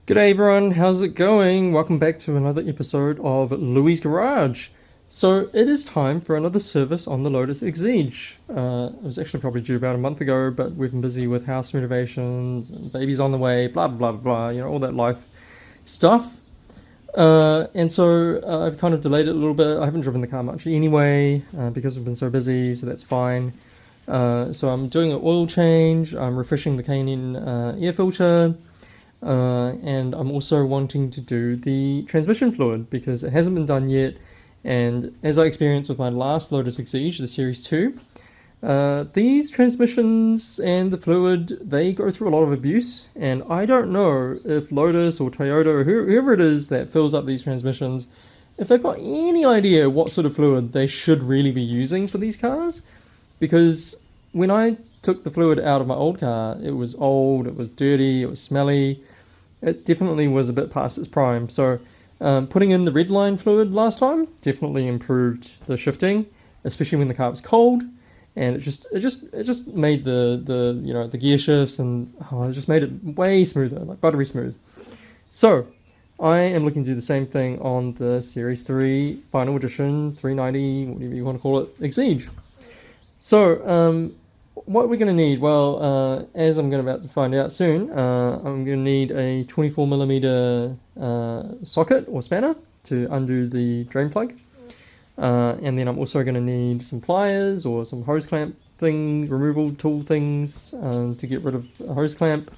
G'day everyone, how's it going? Welcome back to another episode of Louis' Garage. So it is time for another service on the Lotus Exige. It was actually probably due about a month ago, but we've been busy with house renovations, and babies on the way, blah blah blah, all that life stuff. And so I've kind of delayed it a little bit. I haven't driven the car much anyway, because we've been so busy, so that's fine. So I'm doing an oil change, I'm refreshing the K&N air filter, and I'm also wanting to do the transmission fluid because it hasn't been done yet. And as I experienced with my last Lotus Exige, the Series 2, these transmissions and the fluid, they go through a lot of abuse, and I don't know if Lotus or Toyota or whoever it is that fills up these transmissions, if they've got any idea what sort of fluid they should really be using for these cars. Because when I took the fluid out of my old car, it was old, it was dirty, it was smelly. It definitely was a bit past its prime. So putting in the red line fluid last time definitely improved the shifting, especially when the car was cold, and it just made the gear shifts, and it just made it way smoother, like buttery smooth. So I am looking to do the same thing on the Series 3 Final Edition 390, whatever you want to call it, Exige. So what we're going to need, well, as I'm about to find out soon, I'm going to need a 24mm socket or spanner to undo the drain plug. And then I'm also going to need some pliers or some hose clamp thing, removal tool things to get rid of a hose clamp.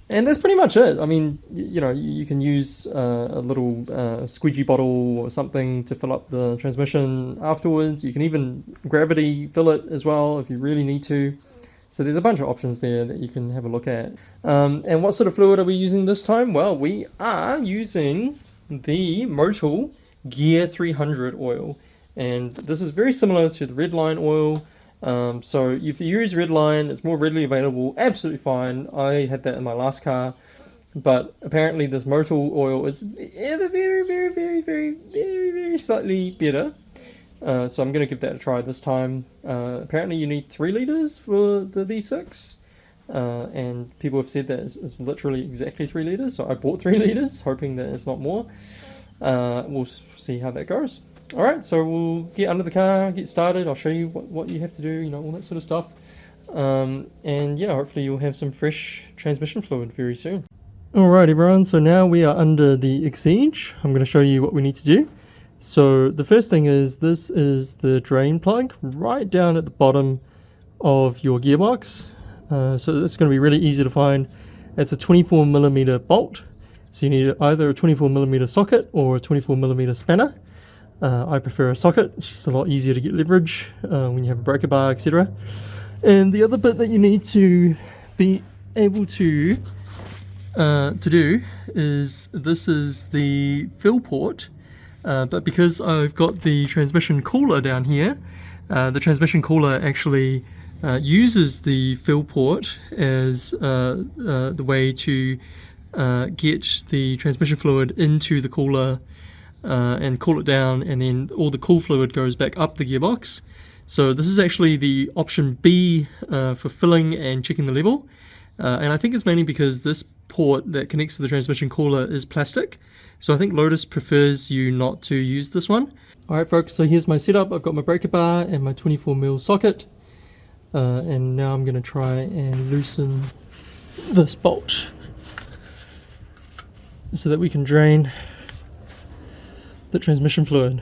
And that's pretty much it. I mean, you can use a little squeegee bottle or something to fill up the transmission afterwards. You can even gravity fill it as well if you really need to. So there's a bunch of options there that you can have a look at. And what sort of fluid are we using this time? Well, we are using the Motul Gear 300 oil. And this is very similar to the red line oil. So if you use red line, it's more readily available, absolutely fine. I had that in my last car, but apparently this Motul oil is very slightly better. So I'm going to give that a try this time. Apparently you need 3 litres for the V6, and people have said that it's literally exactly 3 litres, so I bought 3 litres, hoping that it's not more. We'll see how that goes. Alright, so we'll get under the car, get started, I'll show you what you have to do, all that sort of stuff. And yeah, hopefully you'll have some fresh transmission fluid very soon. Alright everyone, so now we are under the Exige. I'm going to show you what we need to do. So the first thing is, this is the drain plug right down at the bottom of your gearbox. So that's going to be really easy to find. It's a 24mm bolt. So you need either a 24mm socket or a 24mm spanner. I prefer a socket. It's just a lot easier to get leverage when you have a breaker bar, etc. And the other bit that you need to be able to do is, this is the fill port, but because I've got the transmission cooler down here, the transmission cooler actually uses the fill port as the way to get the transmission fluid into the cooler and cool it down, and then all the cool fluid goes back up the gearbox. So this is actually the option B for filling and checking the level, and I think it's mainly because this port that connects to the transmission cooler is plastic, so I think Lotus prefers you not to use this one. Alright folks, so here's my setup. I've got my breaker bar and my 24mm socket, and now I'm going to try and loosen this bolt so that we can drain the transmission fluid.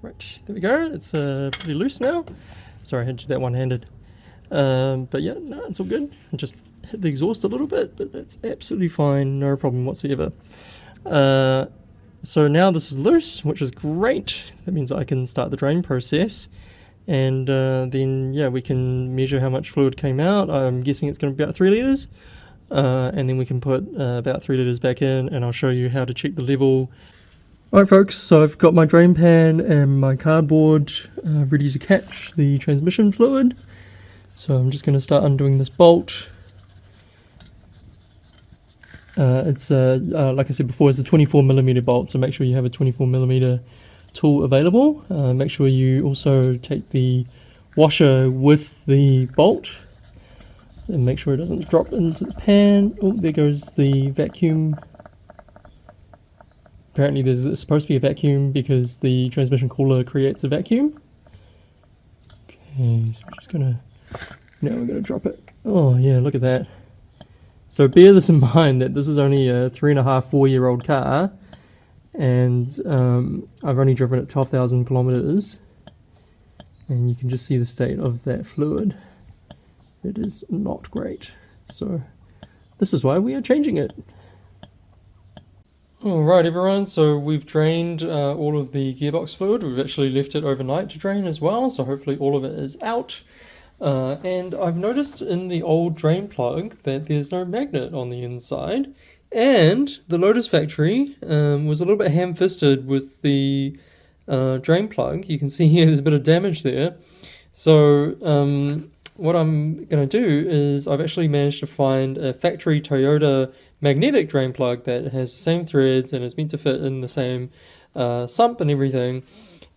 Right, there we go. It's pretty loose now. Sorry, I had to do that one-handed. But yeah, no, it's all good. I just hit the exhaust a little bit, but that's absolutely fine, no problem whatsoever. So now this is loose, which is great. That means I can start the drain process, and then yeah, we can measure how much fluid came out. I'm guessing it's going to be about 3 litres. And then we can put about 3 litres back in, and I'll show you how to check the level. Alright folks, so I've got my drain pan and my cardboard ready to catch the transmission fluid. So I'm just going to start undoing this bolt. It's like I said before, it's a 24mm bolt, so make sure you have a 24mm tool available. Make sure you also take the washer with the bolt. and make sure it doesn't drop into the pan. Oh, there goes the vacuum. Apparently there's supposed to be a vacuum because the transmission cooler creates a vacuum. Okay, so we're just gonna, now we're gonna drop it. Oh yeah, look at that. So bear this in mind that this is only a 3.5, 4-year-old car, and I've only driven it 12,000 kilometers, and you can just see the state of that fluid. It is not great. So this is why we are changing it. Alright everyone, so we've drained all of the gearbox fluid. We've actually left it overnight to drain as well, so hopefully all of it is out. And I've noticed in the old drain plug that there's no magnet on the inside, and the Lotus factory was a little bit ham-fisted with the drain plug. You can see here there's a bit of damage there. So what I'm going to do is I've actually managed to find a factory Toyota magnetic drain plug that has the same threads and is meant to fit in the same sump and everything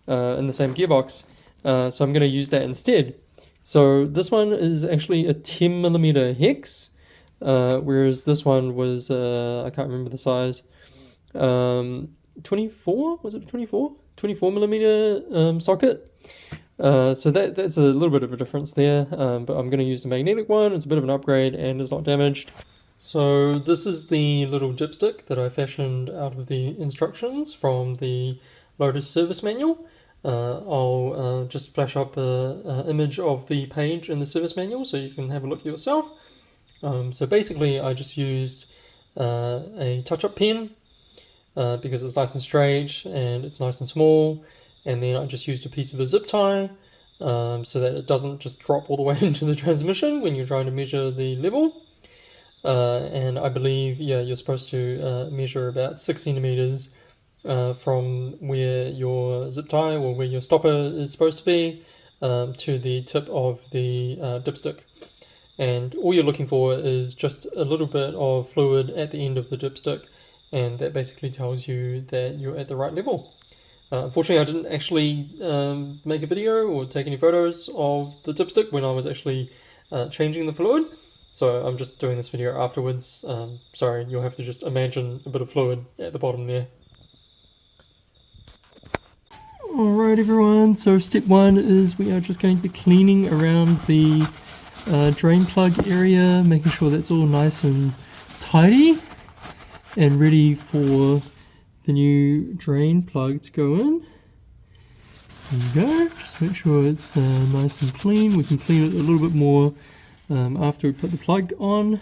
in the same gearbox. So I'm going to use that instead. So this one is actually a 10mm hex, whereas this one was, I can't remember the size, 24? Was it 24? 24mm socket. So that's a little bit of a difference there, but I'm going to use the magnetic one. It's a bit of an upgrade and it's not damaged. So this is the little dipstick that I fashioned out of the instructions from the Lotus service manual. I'll just flash up an image of the page in the service manual so you can have a look yourself. So basically I just used a touch-up pen because it's nice and straight and it's nice and small, and then I just used a piece of a zip tie so that it doesn't just drop all the way into the transmission when you're trying to measure the level. And I believe, yeah, you're supposed to measure about 6 centimeters from where your zip tie or where your stopper is supposed to be to the tip of the dipstick. And all you're looking for is just a little bit of fluid at the end of the dipstick, and that basically tells you that you're at the right level. Unfortunately, I didn't actually make a video or take any photos of the dipstick when I was actually changing the fluid. So I'm just doing this video afterwards. Sorry, you'll have to just imagine a bit of fluid at the bottom there. Alright everyone, so step one is we are just going to be cleaning around the drain plug area, making sure that's all nice and tidy and ready for the new drain plug to go in. There you go, just make sure it's nice and clean. We can clean it a little bit more after we put the plug on,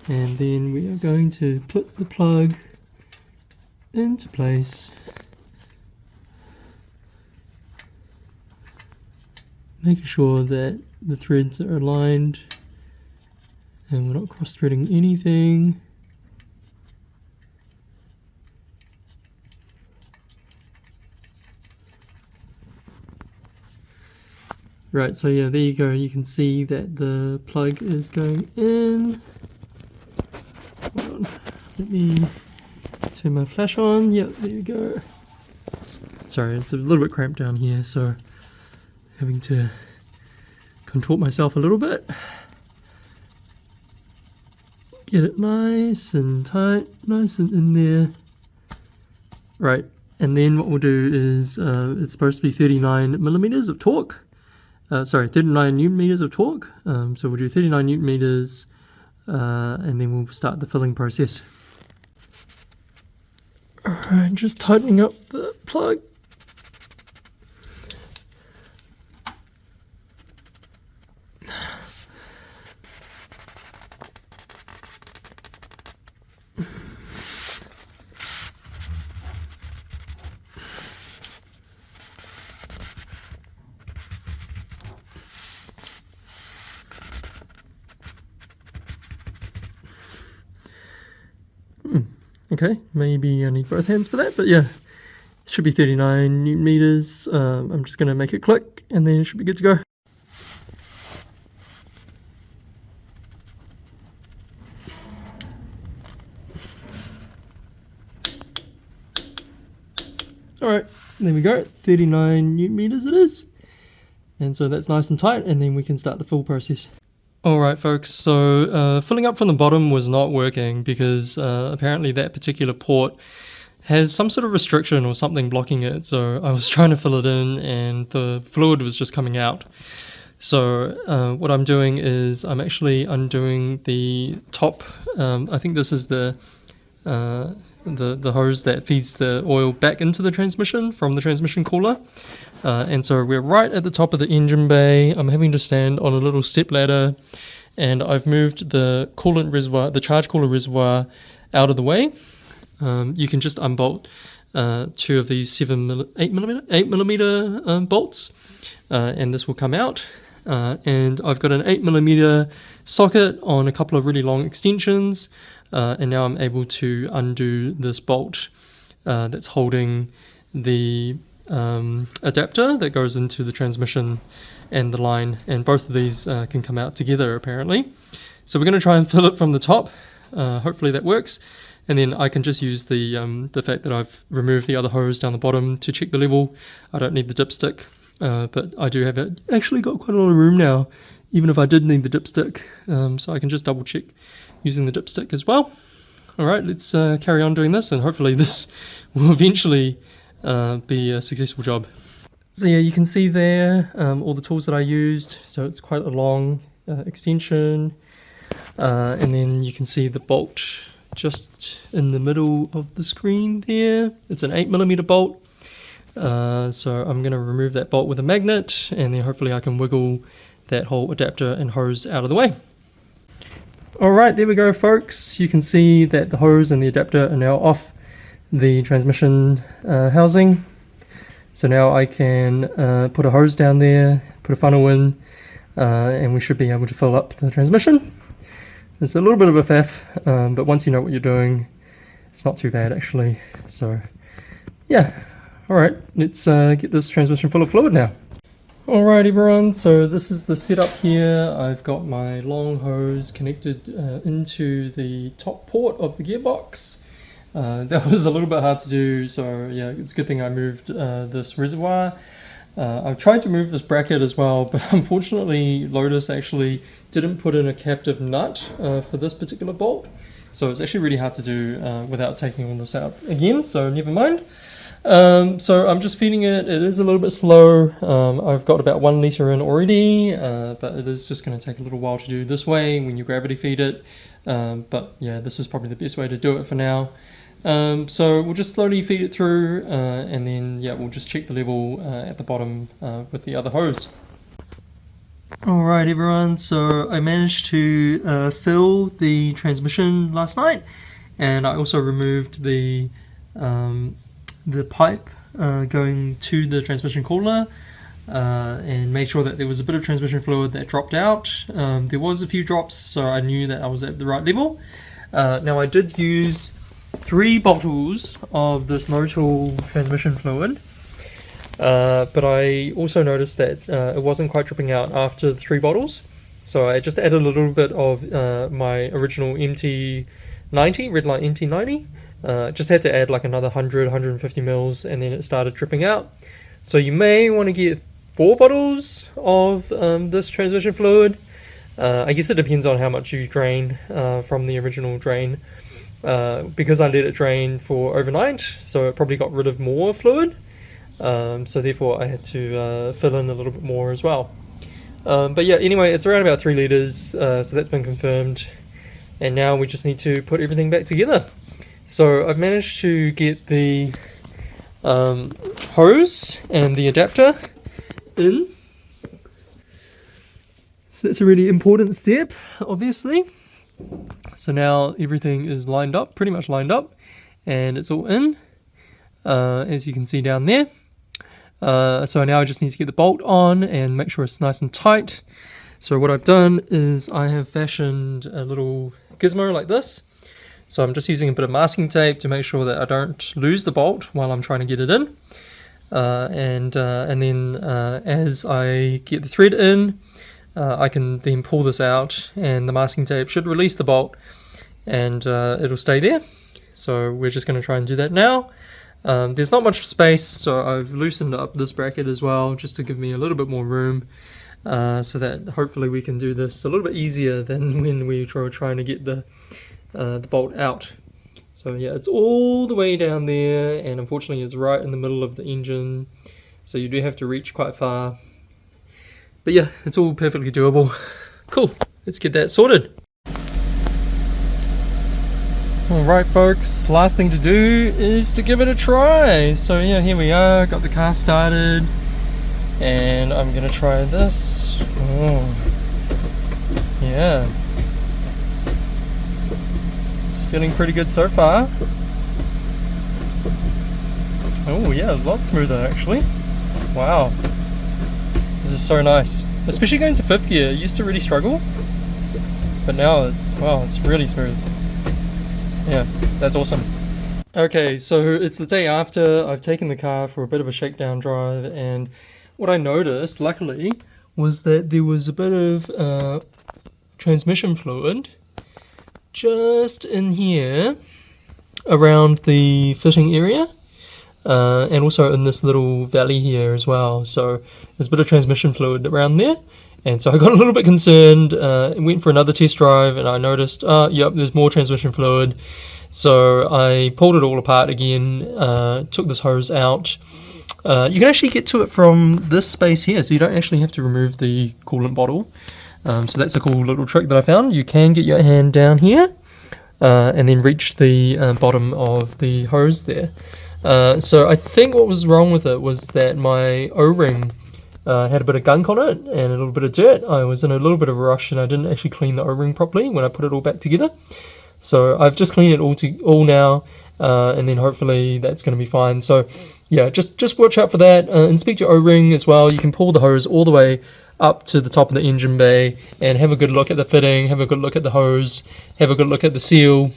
and then we are going to put the plug into place, making sure that the threads are aligned and we're not cross-threading anything. Right, so yeah, there you go. You can see that the plug is going in. Hold on, let me turn my flash on. Yep, there you go. Sorry, it's a little bit cramped down here, so having to contort myself a little bit. Get it nice and tight, nice and in there. Right, and then what we'll do is it's supposed to be 39mm of torque. 39 newton meters of torque. So we'll do 39 newton meters and then we'll start the filling process. Alright, just tightening up the plug. Okay, maybe I need both hands for that, but yeah, it should be 39 newton meters. I'm just going to make it click and then it should be good to go. Alright, there we go, 39 newton meters it is. And so that's nice and tight, and then we can start the fill process. Alright folks, so filling up from the bottom was not working because apparently that particular port has some sort of restriction or something blocking it, so I was trying to fill it in and the fluid was just coming out. So what I'm doing is I'm actually undoing the top, I think this is the hose that feeds the oil back into the transmission from the transmission cooler. And so we're right at the top of the engine bay. I'm having to stand on a little step ladder, and I've moved the coolant reservoir, the charge cooler reservoir, out of the way. You can just unbolt two of these 8 millimeter bolts, and this will come out. And I've got an 8 millimeter socket on a couple of really long extensions, and now I'm able to undo this bolt that's holding the adapter that goes into the transmission and the line, and both of these can come out together apparently. So we're going to try and fill it from the top. Hopefully that works, and then I can just use the fact that I've removed the other hose down the bottom to check the level. I don't need the dipstick, but I do have it. Actually got quite a lot of room now, even if I did need the dipstick, so I can just double check using the dipstick as well. Alright, let's carry on doing this, and hopefully this will eventually be a successful job. So yeah, you can see there all the tools that I used. So it's quite a long extension, and then you can see the bolt just in the middle of the screen there. It's an 8 millimeter bolt. So I'm going to remove that bolt with a magnet, and then hopefully I can wiggle that whole adapter and hose out of the way. Alright, there we go folks. You can see that the hose and the adapter are now off the transmission housing. So now I can put a hose down there, put a funnel in, and we should be able to fill up the transmission. It's a little bit of a faff, but once you know what you're doing, it's not too bad actually. So yeah, alright, let's get this transmission full of fluid now. Alright everyone, so this is the setup here. I've got my long hose connected into the top port of the gearbox. That was a little bit hard to do, so yeah, it's a good thing I moved this reservoir. I've tried to move this bracket as well, but unfortunately Lotus actually didn't put in a captive nut for this particular bolt, so it's actually really hard to do without taking all this out again, so never mind. So I'm just feeding it. It is a little bit slow. I've got about 1 litre in already, but it is just going to take a little while to do this way when you gravity feed it. But yeah, this is probably the best way to do it for now. So we'll just slowly feed it through, and then yeah, we'll just check the level at the bottom with the other hose. Alright everyone, so I managed to fill the transmission last night, and I also removed the pipe going to the transmission cooler, and made sure that there was a bit of transmission fluid that dropped out. There was a few drops, so I knew that I was at the right level. Now I did use 3 bottles of this Motul transmission fluid, but I also noticed that it wasn't quite dripping out after the 3 bottles, so I just added a little bit of my original MT90, Redline MT90. Just had to add like another 150 mils, and then it started dripping out. So you may want to get 4 bottles of this transmission fluid. I guess it depends on how much you drain from the original drain. Because I let it drain for overnight, so it probably got rid of more fluid. So therefore I had to fill in a little bit more as well. But yeah, anyway, it's around about 3 litres, so that's been confirmed. And now we just need to put everything back together. So I've managed to get the hose and the adapter in. So that's a really important step, obviously. So now everything is lined up, pretty much lined up, and it's all in, as you can see down there. So now I just need to get the bolt on and make sure it's nice and tight. So what I've done is I have fashioned a little gizmo like this. So I'm just using a bit of masking tape to make sure that I don't lose the bolt while I'm trying to get it in. And then as I get the thread in, I can then pull this out, and the masking tape should release the bolt, and it'll stay there. So we're just going to try and do that now. There's not much space, so I've loosened up this bracket as well, just to give me a little bit more room. so that hopefully we can do this a little bit easier than when we were trying to get the bolt out. So yeah, it's all the way down there, and unfortunately it's right in the middle of the engine, so you do have to reach quite far. But yeah, it's all perfectly doable. Cool, let's get that sorted. Alright folks, last thing to do is to give it a try. So yeah, here we are, got the car started, and I'm gonna try this. Oh, yeah. It's feeling pretty good so far. Oh yeah, a lot smoother actually. Wow. This is so nice. Especially going to 5th gear, I used to really struggle. But now it's, wow, it's really smooth. Yeah, that's awesome. Okay, so it's the day after. I've taken the car for a bit of a shakedown drive, and what I noticed, luckily, was that there was a bit of transmission fluid just in here around the fitting area, and also in this little valley here as well. So there's a bit of transmission fluid around there, and so I got a little bit concerned. Went for another test drive, and I noticed, yep, there's more transmission fluid. So I pulled it all apart again, took this hose out. You can actually get to it from this space here, so you don't actually have to remove the coolant bottle. So that's a cool little trick that I found. You can get your hand down here and then reach the bottom of the hose there. So I think what was wrong with it was that my O-ring had a bit of gunk on it and a little bit of dirt. I was in a little bit of a rush and I didn't actually clean the O-ring properly when I put it all back together. So I've just cleaned it all now, and then hopefully that's going to be fine. So yeah, just watch out for that. Inspect your O-ring as well. You can pull the hose all the way up to the top of the engine bay and have a good look at the fitting, have a good look at the hose, have a good look at the seal,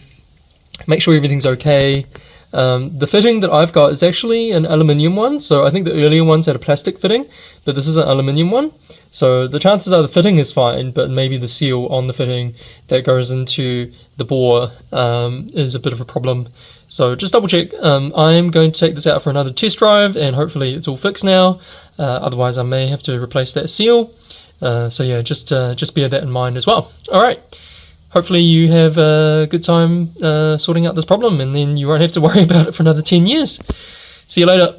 make sure everything's okay. The fitting that I've got is actually an aluminium one, so I think the earlier ones had a plastic fitting, but this is an aluminium one. So the chances are the fitting is fine, but maybe the seal on the fitting that goes into the bore is a bit of a problem. So just double check. I'm going to take this out for another test drive, and hopefully it's all fixed now. Otherwise I may have to replace that seal. So yeah, just bear that in mind as well. Alright, hopefully you have a good time sorting out this problem, and then you won't have to worry about it for another 10 years. See you later.